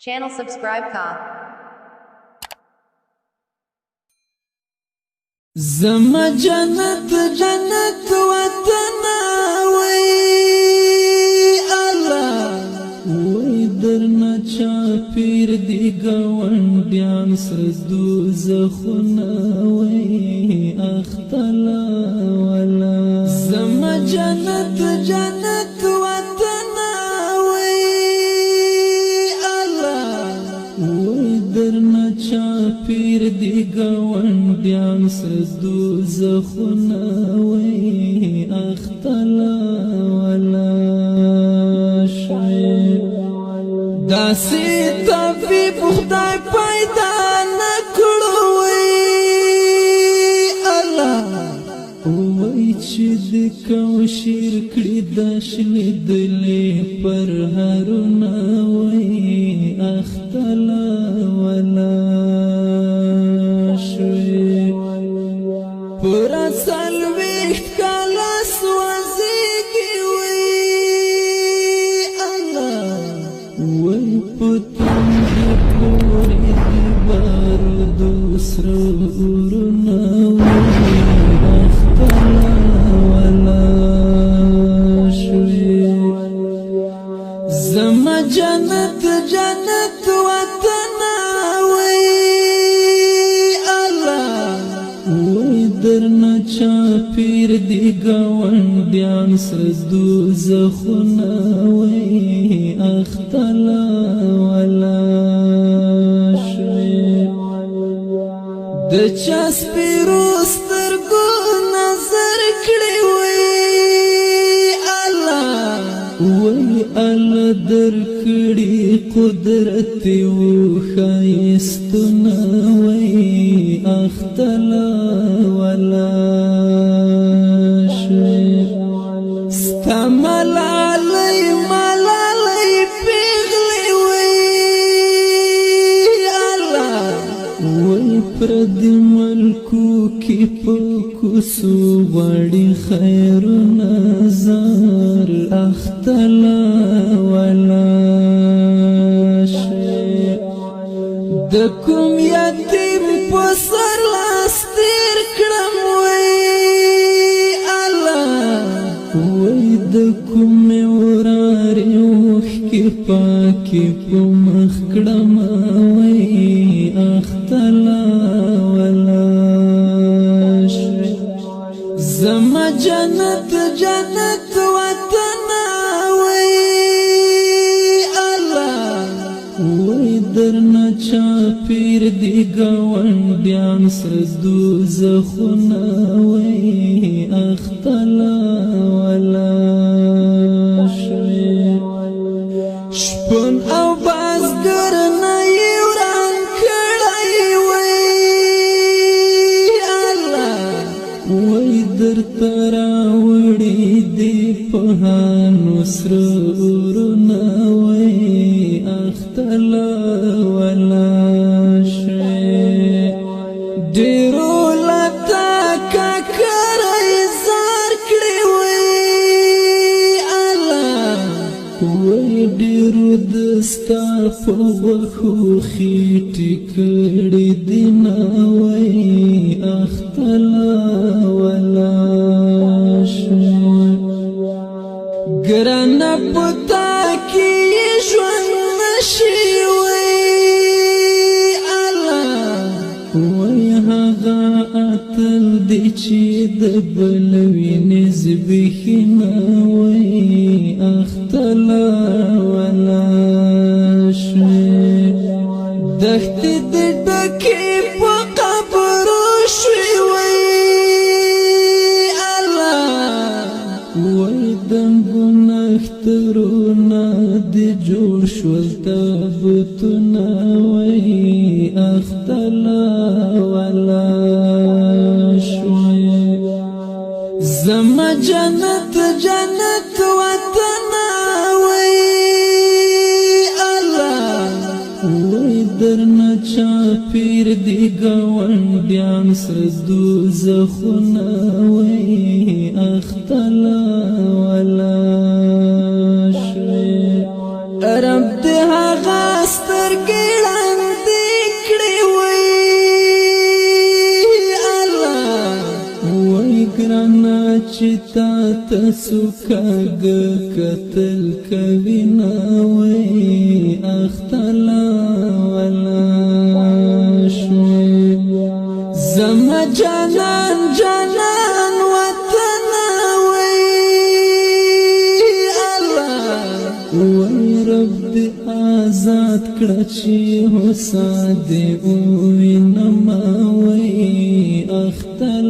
Channel subscribe ka. زما جنت جنت وطن وی الله وی درنا چاپیر دی گوانډیان سدو زخونه وی اختلا ولا زما جنت جنت وطن وی الله وی درنا چاپیر دی گوانډیان سدو زخونه وی اختلا ولا شي داسې طبيب خدای پیدا نکړو وی الله وی چې د کوشیر کړي د شلې دلې پر هرونه وی اختلا ولا پورا سلویخت کالا سوازیگی وی اللہ وی پتن دی پوری دی بارو دوسر ارنا وی اختلا ولا شوی زما جنت جنت وطنا درنا چاپیر دی گوانډیان سدو زخونه وی اختلا ولا شوی د چا سپیرو سترګو نظر کړی وی الله وی الله در کړی قدرت و خایستونه وی اختلا استعمل علي ملالي بيغلي وي الله وي پرد ملکو کی پکو سو بڑی خیر نظر اختلا ولا شي دکم یتیم پسر لاستیر کړم دکم وراری وخ کی پاکی پمخ کڑم وی اختلا ولا شوی زما جنت جنت وطن وی الله وی درنا چاپیر دی گوانډیان سدو زخونه وی اختلا ولا شپون او بازگر نایوران کړای وی الله وی در تراوړي دی په نصر ورنا وی اختلا ولا شي ډیرو لتا کا کرای زار کړی وی الله وی ډیرو دستا په وخو خېټې کړي دینا وی اختلا ولا شي ګران پتا کې ژوند نشي وی الله وی هغه اتل دی چې د بلوي نسبخنا وی اختلا ولا شي دخت د ډکې په قبر شوي وی الله وی د ګناهترونه د جوړ شول تابوتونه وی اختلا ولا شوی زما جنت جنت وطن وی الله وی درنا چاپیر دی گوانډیان سدو زخونه وی اختلا ولا شوی رب هغه سترګې ړندې کړې وې الله وای ګرانه چې تا ته څوک کاږه کتل کوي نه وای اختلا ولا شوی زما جانان جانان وطن وای الله وای رب دې آزاد کړه چې هوسا دې ووینم وای اختر